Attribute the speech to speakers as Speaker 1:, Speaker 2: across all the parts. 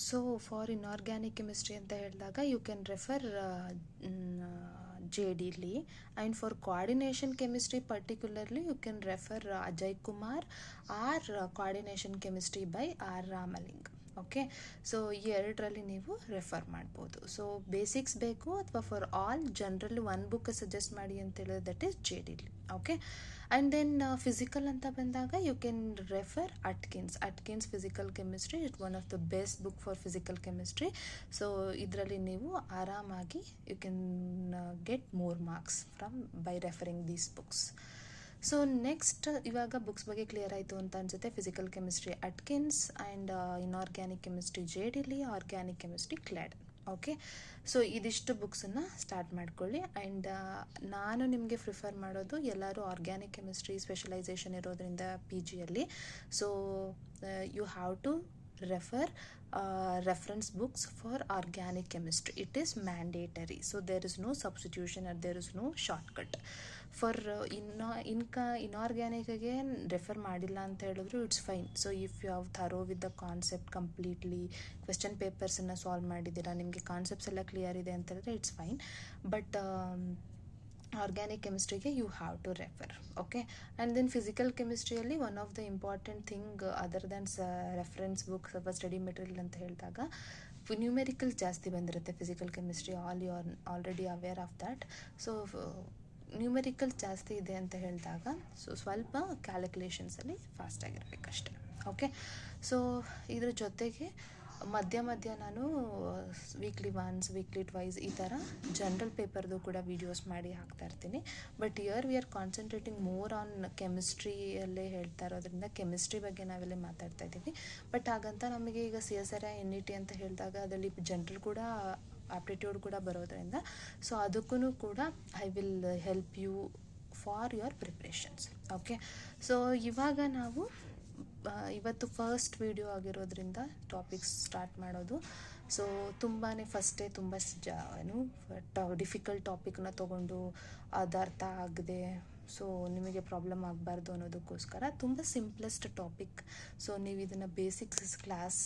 Speaker 1: So for inorganic chemistry ಅಂತ ಹೇಳಿದಾಗ you can refer JD Lee, and for coordination chemistry particularly you can refer Ajay Kumar or coordination chemistry by R Ramaling. Okay, so ಈ ಎರಡರಲ್ಲಿ ನೀವು refer ಮಾಡ್ಬೋದು. So basics ಬೇಕು ಅಥವಾ for all generally one book suggest ಮಾಡಿ ಅಂತ ಹೇಳಿದ್ರೆ that is JD Lee. Okay, and then physical ಅಂತ ಬಂದಾಗ you can refer Atkins physical chemistry. It one of the best book for physical chemistry. So ಇದರಲ್ಲಿ ನೀವು ಆರಾಮಾಗಿ you can get more marks by referring these books. So next ಇವಾಗ books ಬಗ್ಗೆ clear ಆಯಿತು ಅಂತ ಅನಿಸುತ್ತೆ. Physical chemistry Atkins and inorganic chemistry JD Lee, organic chemistry Claude. Okay, so ಇದಿಷ್ಟು ಬುಕ್ಸನ್ನು ಸ್ಟಾರ್ಟ್ ಮಾಡ್ಕೊಳ್ಳಿ. ಆ್ಯಂಡ್ ನಾನು ನಿಮಗೆ ಪ್ರಿಫರ್ ಮಾಡೋದು ಎಲ್ಲರೂ ಆರ್ಗ್ಯಾನಿಕ್ ಕೆಮಿಸ್ಟ್ರಿ ಸ್ಪೆಷಲೈಸೇಷನ್ ಇರೋದ್ರಿಂದ PGಯಲ್ಲಿ. So you have to refer reference books for organic chemistry. It is mandatory, so there is no substitution or there is no shortcut. For inorganic again refer ಮಾಡಿಲ್ಲ ಅಂತ ಹೇಳಿದ್ರು it's fine. So if you have thorough with the concept completely, question ಪೇಪರ್ಸನ್ನು solve ಮಾಡಿದ್ದೀರಾ, ನಿಮಗೆ concepts ಎಲ್ಲ clear ಇದೆ ಅಂತ ಹೇಳಿದ್ರೆ ಇಟ್ಸ್ ಫೈನ್. ಬಟ್ ಆರ್ಗ್ಯಾನಿಕ್ ಕೆಮಿಸ್ಟ್ರಿಗೆ you have to refer. Okay, and then physical ಕೆಮಿಸ್ಟ್ರಿಯಲ್ಲಿ one of the important thing other than reference books ಅಥವಾ ಸ್ಟಡಿ ಮೆಟೀರಿಯಲ್ ಅಂತ ಹೇಳಿದಾಗ ನ್ಯೂಮೆರಿಕಲ್ ಜಾಸ್ತಿ ಬಂದಿರುತ್ತೆ physical chemistry. All you are already aware of that. So numerical ಜಾಸ್ತಿ ಇದೆ ಅಂತ ಹೇಳಿದಾಗ ಸೊ ಸ್ವಲ್ಪ ಕ್ಯಾಲ್ಕುಲೇಷನ್ಸಲ್ಲಿ ಫಾಸ್ಟಾಗಿರ್ಬೇಕಷ್ಟೆ. ಓಕೆ, ಸೊ ಇದ್ರ ಜೊತೆಗೆ ಮಧ್ಯ ನಾನು ವೀಕ್ಲಿ ಒನ್ಸ್, ವೀಕ್ಲಿ ಟ್ವೈಸ್ ಈ ಥರ ಜನರಲ್ ಪೇಪರ್ದು ಕೂಡ ವೀಡಿಯೋಸ್ ಮಾಡಿ ಹಾಕ್ತಾ ಇರ್ತೀನಿ. But here we are concentrating more on ಕೆಮಿಸ್ಟ್ರಿಯಲ್ಲೇ ಹೇಳ್ತಾ ಇರೋದ್ರಿಂದ ಕೆಮಿಸ್ಟ್ರಿ ಬಗ್ಗೆ ನಾವೆಲ್ಲ ಮಾತಾಡ್ತಾ ಇದ್ದೀವಿ. ಬಟ್ ಹಾಗಂತ ನಮಗೆ ಈಗ CSIR NET ಅಂತ ಹೇಳಿದಾಗ ಅದರಲ್ಲಿ ಜನರಲ್ ಕೂಡ ಆಪ್ಟಿಟ್ಯೂಡ್ ಕೂಡ ಬರೋದ್ರಿಂದ ಸೊ ಅದಕ್ಕೂ ಕೂಡ I will help you for your preparations. Okay, so ಇವಾಗ ನಾವು ಇವತ್ತು ಫಸ್ಟ್ ವಿಡಿಯೋ ಆಗಿರೋದ್ರಿಂದ ಟಾಪಿಕ್ಸ್ ಸ್ಟಾರ್ಟ್ ಮಾಡೋದು. ಸೊ ತುಂಬಾ ಫಸ್ಟೇ ತುಂಬ ಡಿಫಿಕಲ್ಟ್ ಟಾಪಿಕ್ನ ತೊಗೊಂಡು ಅದು ಅರ್ಥ ಆಗದೆ ಸೊ ನಿಮಗೆ ಪ್ರಾಬ್ಲಮ್ ಆಗಬಾರ್ದು ಅನ್ನೋದಕ್ಕೋಸ್ಕರ ತುಂಬ ಸಿಂಪ್ಲೆಸ್ಟ್ ಟಾಪಿಕ್. ಸೊ ನೀವು ಇದನ್ನು ಬೇಸಿಕ್ಸ್ ಕ್ಲಾಸ್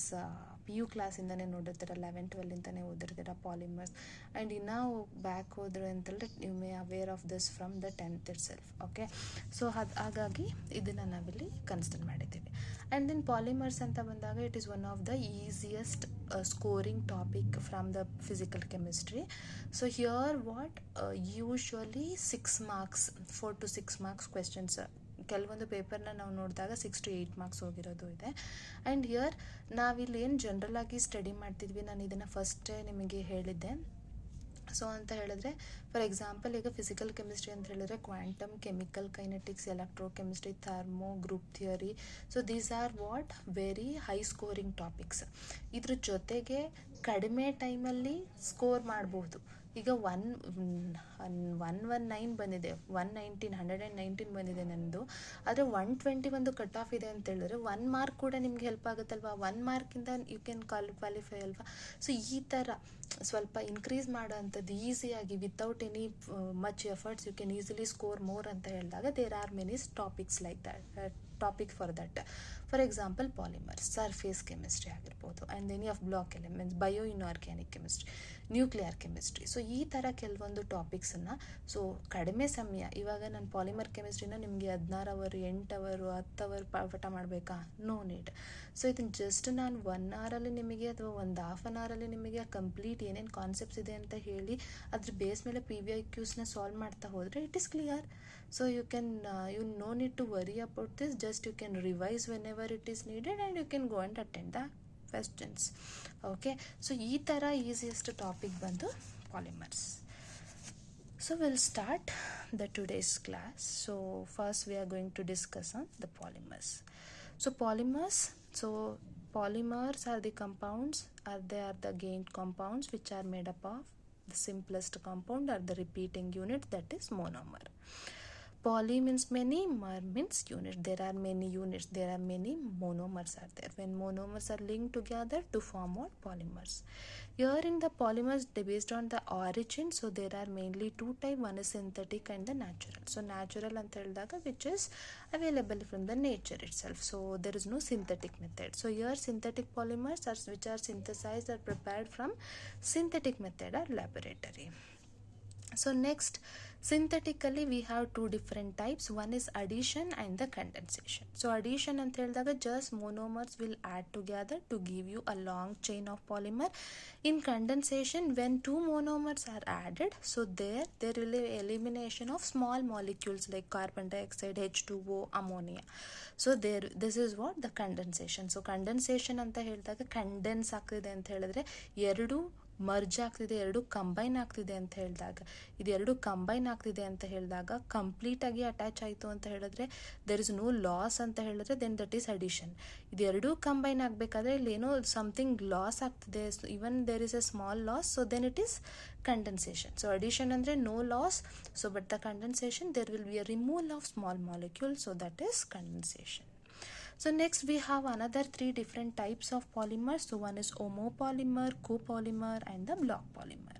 Speaker 1: PU ಕ್ಲಾಸಿಂದನೇ ನೋಡಿರ್ತೀರ, 11-12 ಓದಿರ್ತೀರ ಪಾಲಿಮರ್ಸ್. ಆ್ಯಂಡ್ ಇನ್ನೂ ಬ್ಯಾಕ್ ಹೋದ್ರೆ ಅಂತಂದರೆ you may aware of this from the 10th itself. Okay, so ಹಾಗಾಗಿ ಇದನ್ನು ನಾವಿಲ್ಲಿ ಕನ್ಸಿಡರ್ ಮಾಡಿದ್ದೀವಿ. ಆ್ಯಂಡ್ ದೆನ್ ಪಾಲಿಮರ್ಸ್ ಅಂತ ಬಂದಾಗ it is one of the easiest scoring topic from the physical chemistry. So here what usually 6 marks, 4 to 6 marks questions. ಕೆಲವೊಂದು ಪೇಪರ್ನ ನಾವು ನೋಡಿದಾಗ 6 to 8 ಮಾರ್ಕ್ಸ್ ಹೋಗಿರೋದು ಇದೆ. ಆ್ಯಂಡ್ ಹಿಯರ್ ನಾವಿಲ್ಲಿ ಏನು ಜನರಲ್ ಆಗಿ ಸ್ಟಡಿ ಮಾಡ್ತಿದ್ವಿ, ನಾನು ಇದನ್ನು ಫಸ್ಟೇ ನಿಮಗೆ ಹೇಳಿದ್ದೆ. ಸೊ ಅಂತ ಹೇಳಿದ್ರೆ ಫಾರ್ ಎಕ್ಸಾಂಪಲ್ ಈಗ ಫಿಸಿಕಲ್ ಕೆಮಿಸ್ಟ್ರಿ ಅಂತ ಹೇಳಿದ್ರೆ quantum, chemical kinetics, electro chemistry, thermo, group theory. So these are what very high scoring topics. ಇದ್ರ ಜೊತೆಗೆ ಕಡಿಮೆ ಟೈಮಲ್ಲಿ ಸ್ಕೋರ್ ಮಾಡ್ಬೋದು. ಈಗ 119 ಬಂದಿದೆ, 119 ಬಂದಿದೆ ನನ್ನದು. ಆದರೆ 120 ಒಂದು ಕಟ್ ಆಫ್ ಇದೆ ಅಂತ ಹೇಳಿದ್ರೆ 1 ಮಾರ್ಕ್ ಕೂಡ ನಿಮ್ಗೆ ಹೆಲ್ಪ್ ಆಗುತ್ತಲ್ವಾ. 1 ಮಾರ್ಕಿಂದ ಯು ಕ್ಯಾನ್ ಕ್ವಾಲಿಫೈ ಅಲ್ವಾ. ಸೊ ಈ ಥರ ಸ್ವಲ್ಪ ಇನ್ಕ್ರೀಸ್ ಮಾಡೋ ಅಂಥದ್ದು ಈಸಿಯಾಗಿ without any much efforts you can easily score more ಅಂತ ಹೇಳಿದಾಗ there are many topics like topic for that. For example polymers, surface chemistry ಆಗಿರ್ಬೋದು, and any of block elements, bio inorganic chemistry, nuclear chemistry. So ಈ ಥರ ಕೆಲವೊಂದು ಟಾಪಿಕ್ಸನ್ನು so ಕಡಿಮೆ ಸಮಯ, ಇವಾಗ ನಾನು ಪಾಲಿಮರ್ ಕೆಮಿಸ್ಟ್ರಿನ ನಿಮಗೆ 16 ಅವರ್, 8 ಅವರ್, 10 ಅವರ್ ಪಾಠ ಮಾಡಬೇಕಾ? No need. ಸೊ ಇದನ್ನು ಜಸ್ಟ್ ನಾನು 1 ಅವರಲ್ಲಿ ನಿಮಗೆ ಅಥವಾ ಒಂದು ಹಾಫ್ ಆನ್ ಅವರಲ್ಲಿ ನಿಮಗೆ ಕಂಪ್ಲೀಟ್ ಏನೇನು ಕಾನ್ಸೆಪ್ಟ್ಸ್ ಇದೆ ಅಂತ ಹೇಳಿ ಅದ್ರ ಬೇಸ್ ಮೇಲೆ PVIQsನ ಸಾಲ್ವ್ ಮಾಡ್ತಾ ಹೋದರೆ it is clear. So you can you no need to worry about this. Just you can revise whenever it is needed and you can go and attend the questions. Okay, so ಈ ಥರ easiest topic ಬಂದು polymers. So will start the today's class. So first we are going to discuss on the polymers. So polymers are the compounds, they are the gained compounds which are made up of the simplest compound or the repeating unit, that is monomer. poly means many, mer means unit. There are many units, there are many monomers are there. When monomers are linked together to form what? Polymers. Here in the polymers, based on the origin, so there are mainly two types. One is synthetic and the natural. So natural anta helidaga which is available from the nature itself. So there is no synthetic method. So here synthetic polymers are which are synthesized or prepared from synthetic method or laboratory. So next, synthetically we have two different types. One is addition and the condensation. So addition ಅಂತ ಹೇಳಿದಾಗ just monomers will add together to give you a long chain of polymer. In condensation, when two monomers are added, so there will be elimination of small molecules like carbon dioxide, H2O, ammonia. So this is what the condensation. So condensation ಅಂತ ಹೇಳಿದಾಗ condense ಆಗ್ತಿದೆ ಅಂತ ಹೇಳಿದ್ರೆ ಎರಡು merge ಆಗ್ತಿದೆ, ಎರಡು combine ಆಗ್ತಿದೆ ಅಂತ ಹೇಳಿದಾಗ, ಇದೆರಡು ಕಂಬೈನ್ ಆಗ್ತಿದೆ ಅಂತ ಹೇಳಿದಾಗ ಕಂಪ್ಲೀಟಾಗಿ ಅಟ್ಯಾಚ್ ಆಯಿತು ಅಂತ ಹೇಳಿದ್ರೆ ದೆರ್ ಇಸ್ ನೋ ಲಾಸ್ ಅಂತ ಹೇಳಿದ್ರೆ ದೆನ್ ದಟ್ ಈಸ್ ಅಡಿಷನ್. ಇದೆರಡೂ ಕಂಬೈನ್ ಆಗಬೇಕಾದ್ರೆ ಇಲ್ಲಿ ಏನೋ ಸಮಥಿಂಗ್ ಲಾಸ್ ಆಗ್ತಿದೆ, even there is a small loss, so then it is condensation. So addition ಅಂದರೆ no loss, so but the condensation there will be a removal of small molecules, so that is condensation. So next we have another three different types of polymers. So one is homopolymer, copolymer and the block polymer.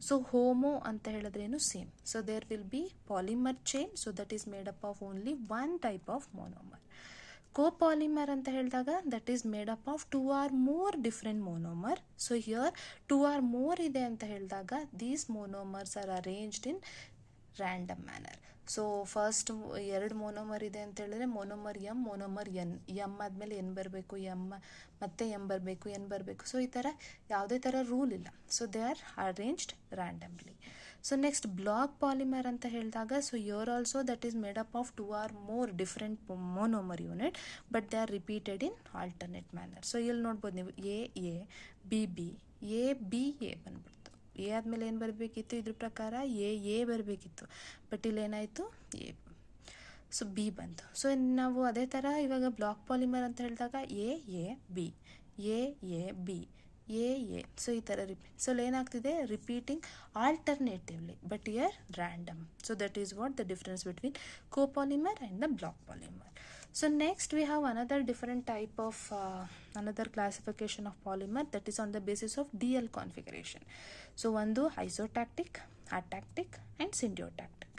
Speaker 1: So homo anta heladrenu same. So there will be polymer chain, so that is made up of only one type of monomer. Copolymer anta helidaga that is made up of two or more different monomer. So here two or more ide anta helidaga these monomers are arranged in random manner. So first ಎರಡು monomer ಇದೆ ಅಂತ ಹೇಳಿದ್ರೆ monomer M, monomer N, M ಆದಮೇಲೆ N ಬರಬೇಕು, M ಮತ್ತೆ M ಬರಬೇಕು, N ಬರಬೇಕು. So ಈ ಥರ ಯಾವುದೇ ಥರ ರೂಲ್ ಇಲ್ಲ. So they are arranged randomly. So next block polymer ಅಂತ ಹೇಳಿದಾಗ so your also that is made up of two or more different monomer unit, but they are repeated in alternate manner. So ಇಲ್ಲಿ ನೋಡ್ಬೋದು ನೀವು A B B, A B A ಬಂದ್ಬಿಡ್ತು. A ಆದಮೇಲೆ ಏನು ಬರಬೇಕಿತ್ತು, ಇದ್ರ ಪ್ರಕಾರ ಎ ಬರಬೇಕಿತ್ತು, ಬಟ್ ಇಲ್ಲಿ ಏನಾಯಿತು ಎ, ಸೊ ಬಿ ಬಂತು. ಸೊ ನಾವು ಅದೇ ಥರ ಇವಾಗ ಬ್ಲಾಕ್ ಪಾಲಿಮರ್ ಅಂತ ಹೇಳಿದಾಗ A B, A B, A, so ಈ ಥರ ರಿಪೀಟ್. ಸೊ ಏನಾಗ್ತಿದೆ repeating alternatively, but here random. So that is what the difference between copolymer and the block polymer. So next we have another different type of another classification of polymer, that is on the basis of DL configuration. So ಒಂದು isotactic, atactic and syntactic.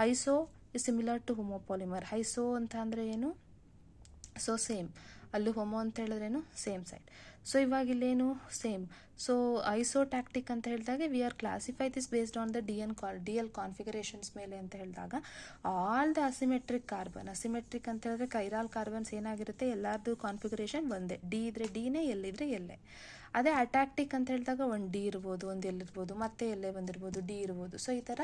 Speaker 1: Iso is similar to homopolymer. Iso ಅಂತ ಅಂದರೆ ಏನು, so same, ಅಲ್ಲೂ homo ಅಂತ ಹೇಳಿದ್ರೇನು same side. So ಇವಾಗ ಇಲ್ಲೇನು same. So ಐಸೋಟ್ಯಾಕ್ಟಿಕ್ ಅಂತ ಹೇಳಿದಾಗ we are classify this based on the D L configurations ಮೇಲೆ ಅಂತ ಹೇಳಿದಾಗ all the asymmetric carbon, asymmetric ಅಂತ ಹೇಳಿದ್ರೆ ಕೈರಾಲ್ ಕಾರ್ಬನ್ಸ್ ಏನಾಗಿರುತ್ತೆ ಎಲ್ಲರದ್ದು ಕಾನ್ಫಿಗರೇಷನ್ ಒಂದೇ, ಡಿ ಇದ್ರೆ ಡಿನೇ, ಎಲ್ಲಿದ್ರೆ ಎಲ್ಲೇ. ಅದೇ ಅಟ್ಯಾಕ್ಟಿಕ್ ಅಂತ ಹೇಳಿದಾಗ ಒಂದು ಡಿ ಇರ್ಬೋದು, ಒಂದು ಎಲ್ಲಿರ್ಬೋದು, ಮತ್ತೆ ಎಲ್ಲೇ ಬಂದಿರ್ಬೋದು, ಡಿ ಇರ್ಬೋದು. ಸೊ ಈ ಥರ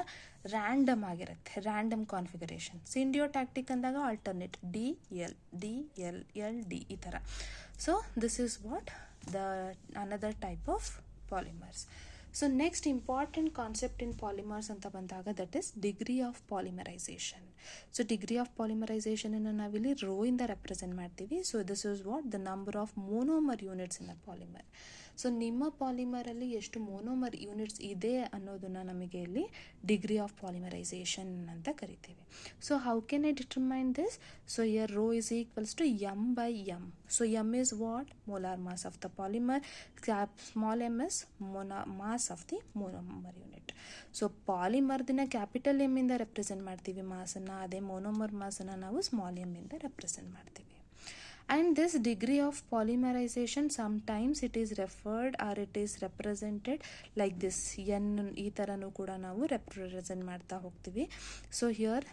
Speaker 1: ರ್ಯಾಂಡಮ್ ಆಗಿರುತ್ತೆ, ರ್ಯಾಂಡಮ್ ಕಾನ್ಫಿಗರೇಷನ್. ಸಿಂಡಿಯೋಟ್ಯಾಕ್ಟಿಕ್ ಅಂದಾಗ ಆಲ್ಟರ್ನೇಟ್ ಡಿ ಎಲ್ ಡಿ ಈ ಥರ. So this is what the another type of polymers. So next important concept in polymers ಅಂತ ಬಂದಾಗ that is degree of polymerization. So degree of ಪಾಲಿಮರೈಸೇಷನನ್ನು ನಾವಿಲ್ಲಿ ರೋ ಇಂದ represent ಮಾಡ್ತೀವಿ. So this is what the number of monomer units in a polymer. So ನಿಮ್ಮ ಪಾಲಿಮರಲ್ಲಿ ಎಷ್ಟು monomer units ಇದೆ ಅನ್ನೋದನ್ನು ನಮಗೆ ಇಲ್ಲಿ ಡಿಗ್ರಿ ಆಫ್ ಪಾಲಿಮರೈಸೇಷನ್ ಅಂತ ಕರಿತೀವಿ. So how can I determine this? So here rho is equals to M by M. So M is what? molar mass of the polymer, small m is mass of the monomer unit. So polymer ದಿನ capital M ಇಂದ represent ಮಾಡ್ತೀವಿ ಮಾಸನ್ನು, ಅದೇ monomer ಮಾಸನ್ನು ನಾವು small M ಇಂದ represent ಮಾಡ್ತೀವಿ. And this degree of polymerization sometimes it is referred or it is represented like this, n ಈ ಥರನೂ ಕೂಡ ನಾವು ರೆಪ್ರೆಸೆಂಟ್ ಮಾಡ್ತಾ ಹೋಗ್ತೀವಿ. So here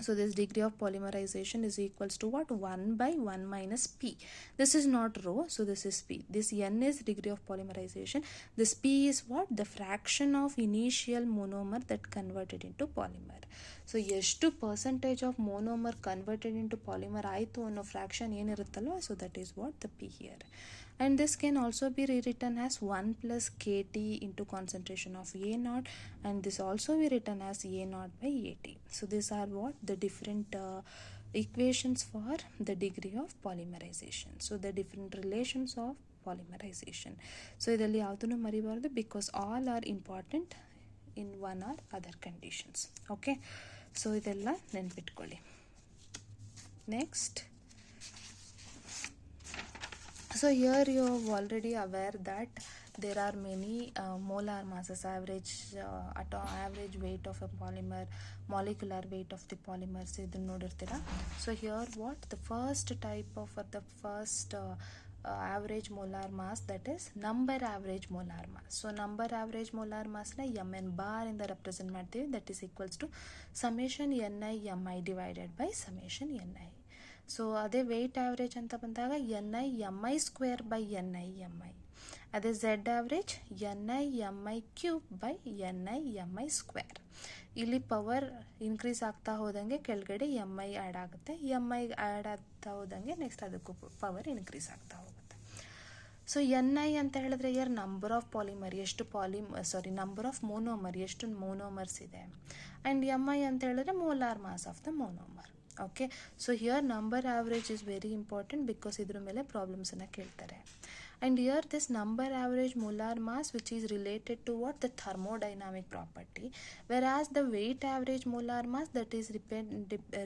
Speaker 1: so this degree of polymerization is equals to what? 1 by 1 minus p. This is not rho, so this is p. This n is degree of polymerization. This p is what? The fraction of initial monomer that converted into polymer. So ಎಷ್ಟು percentage of monomer converted into polymer ಆಯಿತು ಅನ್ನೋ fraction ಏನಿರುತ್ತಲ್ವ, so that is what the p here. And this can also be rewritten as 1 plus kT into concentration of A naught, and this also be written as A naught by AT. So these are what the different equations for the degree of polymerization. So the different relations of polymerization. So idalli yavadunu maribaardu because all are important in one or other conditions. Okay. So ಇದೆಲ್ಲ ನೆನ್ಪಿಟ್ಕೊಳ್ಳಿ. Next, so here you are already aware that there are many molar masses, average weight of a polymer, molecular weight of the polymers ಇದನ್ನು ನೋಡಿರ್ತೀರಾ. So here what the first type of the first average molar mass, that is number average molar mass. So number average molar mass ನ mn bar ಇಂದ represent ಮಾಡ್ತೀವಿ, that is equals to summation ni mi divided by summation ni. So ಅದೇ weight average ಅಂತ ಬಂದಾಗ ni mi square by ni mi. ಅದೇ Z average ni mi cube by ni mi square. ಇಲ್ಲಿ power increase ಆಗ್ತಾ ಹೋದಂಗೆ ಕೆಳಗಡೆ mi add ಆಗುತ್ತೆ, mi add ಆಗ್ತಾ ಹೋದಂಗೆ ನೆಕ್ಸ್ಟ್ ಅದಕ್ಕೂ ಪವರ್ ಇನ್ಕ್ರೀಸ್ ಆಗ್ತಾ ಹೋಗುತ್ತೆ. ಸೊ ni ಅಂತ ಹೇಳಿದ್ರೆ ಯರ್ ನಂಬರ್ ಆಫ್ ಪಾಲಿಮರ್, ಎಷ್ಟು ನಂಬರ್ ಆಫ್ ಮೋನೋಮರ್, ಎಷ್ಟು ಮೋನೋಮರ್ಸ್ ಇದೆ. ಆ್ಯಂಡ್ mi ಅಂತ ಹೇಳಿದ್ರೆ molar mass of the monomer. Okay, so here number average is very important because ಇದ್ರ ಮೇಲೆ ಪ್ರಾಬ್ಲಮ್ಸನ್ನು ಕೇಳ್ತಾರೆ. And here this number average molar mass which is related to what? The thermodynamic property, whereas the weight average molar mass that is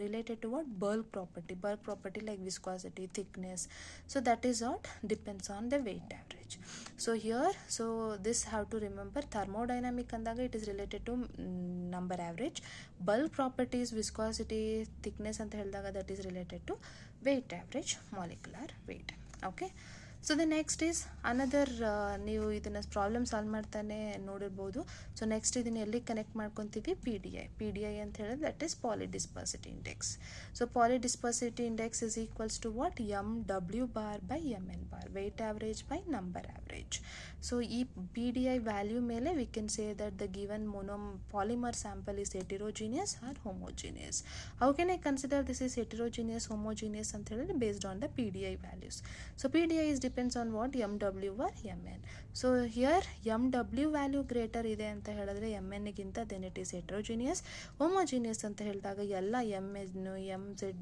Speaker 1: related to what? Bulk property like viscosity, thickness. So that is what depends on the weight average. So here, so this have to remember, thermodynamic andaga it is related to number average, bulk properties, viscosity, thickness anta helidaga that is related to weight average, molecular weight. Okay, so the next is another, ನೀವು ಇದನ್ನು problem solve ಮಾಡ್ತಾನೆ ನೋಡಿರ್ಬೋದು. So next ಇದನ್ನು ಎಲ್ಲಿ connect ಮಾಡ್ಕೊತೀವಿ? P D I ಅಂತ ಹೇಳಿದ್ರೆ that is polydispersity index. So polydispersity index is equals to what? M W bar by M N bar, weight average by number average. So ಈ P D I value ಮೇಲೆ we can say that the given polymer sample is heterogeneous or homogeneous. How can I consider this is heterogeneous, homogeneous ಅಂತ ಹೇಳಿದ್ರೆ based on the PDI values. So PDI is depends on what? MW or MN. So here MW value greater ಇದೆ ಅಂತ ಹೇಳಿದ್ರೆ MN ಗಿಂತ then it is heterogeneous. Homogeneous ಅಂತ ಹೇಳಿದಾಗ ಎಲ್ಲ MN, MZ,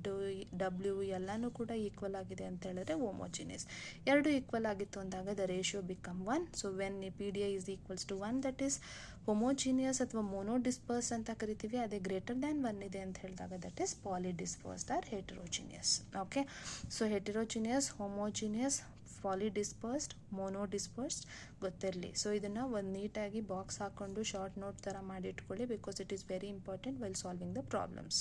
Speaker 1: W ಎಲ್ಲಾನು ಕೂಡ ಈಕ್ವಲ್ ಆಗಿದೆ ಅಂತ ಹೇಳಿದ್ರೆ homogeneous. ಎರಡು ಈಕ್ವಲ್ ಆಗಿತ್ತು ಅಂದಾಗ the ratio become 1. So when PDI is equals to 1, that is homogeneous ಅಥವಾ monodispersed ಅಂತ ಕರಿತೀವಿ. ಅದೇ ಗ್ರೇಟರ್ ದ್ಯಾನ್ 1 ಇದೆ ಅಂತ ಹೇಳಿದಾಗ that is polydispersed or heterogeneous. Okay, so heterogeneous, homogeneous, polydispersed, monodispersed ಗೊತ್ತಿರಲಿ. ಸೊ ಇದನ್ನು ಒಂದು ನೀಟಾಗಿ ಬಾಕ್ಸ್ ಹಾಕ್ಕೊಂಡು ಶಾರ್ಟ್ ನೋಟ್ ಥರ ಮಾಡಿಟ್ಕೊಳ್ಳಿ because it is very important while solving the problems.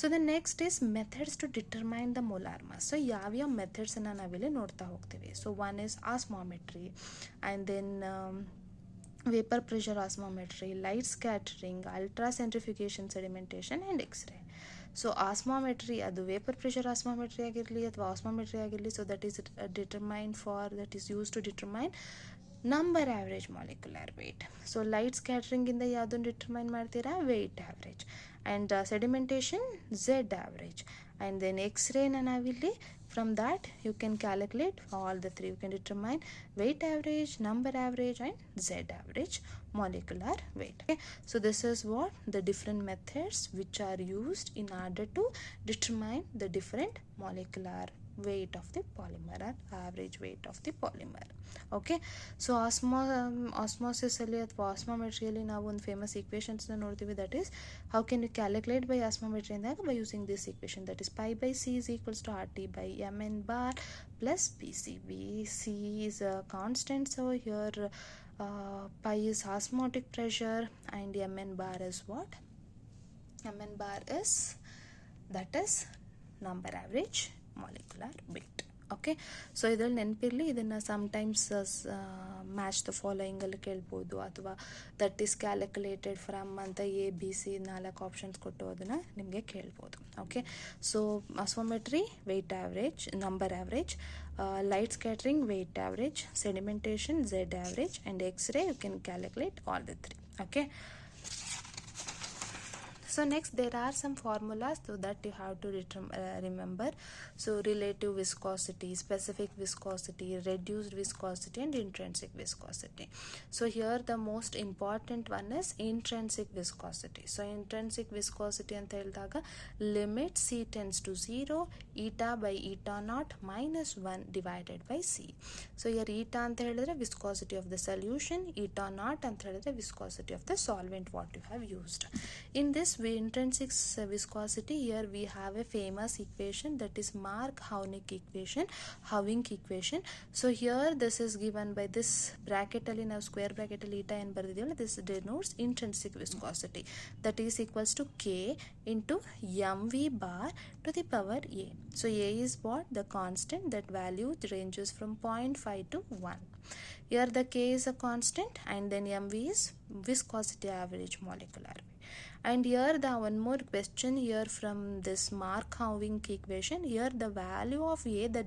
Speaker 1: So the next is methods to determine the molar mass. So ಯಾವ್ಯಾವ ಮೆಥಡ್ಸನ್ನು ನಾವಿಲ್ಲಿ ನೋಡ್ತಾ ಹೋಗ್ತೀವಿ. So one is osmometry, and then vapor pressure osmometry, light scattering, ultracentrifugation, sedimentation and X-ray. So osmometry, ಅದು vapour pressure osmometry ಆಗಿರಲಿ ಅಥವಾ osmometry ಆಗಿರಲಿ, so that is determine for, that is use to determine number average molecular weight. So light ಸ್ಕ್ಯಾಟ್ರಿಂಗಿಂದ ಯಾವುದನ್ನು determine ಮಾಡ್ತೀರಾ? Weight average. And sedimentation Z average. And then ಎಕ್ಸ್ರೇನ ನಾವಿಲ್ಲಿ from that you can calculate all the three. You can determine weight average, number average and Z average molecular weight. Okay, so this is what the different methods which are used in order to determine the different molecular weight of the polymer or average weight of the polymer. Okay, so osmosis ಅಲ್ಲಿ ಅಥವಾ ಆಸ್ಮೋಮೆಟ್ರಿಯಲ್ಲಿ ನಾವು ಒಂದು famous ಈಕ್ವೇಷನ್ಸ್ನ ನೋಡ್ತೀವಿ. That is how can you calculate by osmometry ಅಂದಾಗ by using this equation, that is pi by C is equals to RT by MN bar plus PCB. C is a constant, so here pi is osmotic pressure and MN bar is what? MN bar is, that is number average molecular weight. Okay, so ಇದರಲ್ಲಿ ನೆನಪಿರಲಿ, ಇದನ್ನು sometimes match the ಫಾಲೋಯಿಂಗಲ್ಲಿ ಕೇಳ್ಬೋದು ಅಥವಾ that is calculated from ಅಂತ ABC 4 options ಕೊಟ್ಟು ಅದನ್ನು ನಿಮಗೆ ಕೇಳ್ಬೋದು. Okay, so osmometry weight average, number average, light scattering weight average, sedimentation Z average and X-ray you can calculate all the three. Okay, so next there are some formulas so that you have to remember. So relative viscosity, specific viscosity, reduced viscosity and intrinsic viscosity. So here the most important one is intrinsic viscosity. So intrinsic viscosity anta helidaga limit C tends to 0 eta by eta naught minus 1 divided by C. So here eta anta helidre viscosity of the solution, eta naught anta helidre viscosity of the solvent what you have used. In this intrinsic viscosity, here we have a famous equation, that is Mark-Hawing equation. So here this is given by this bracket ಅಲ್ಲಿ ನಾವು square bracket ಅಲ್ಲಿ eta ಏನು ಬರೆದಿದ್ದೀವಲ್ಲ, this denotes intrinsic viscosity, that is equals to K into mv bar to the power A. So A is what? The constant. That value ranges from 0.5 to 1. Here the K is a constant and then mv is viscosity average molecular weight. And here the one more question here from this Mark-Hawing equation. Here the value of A, the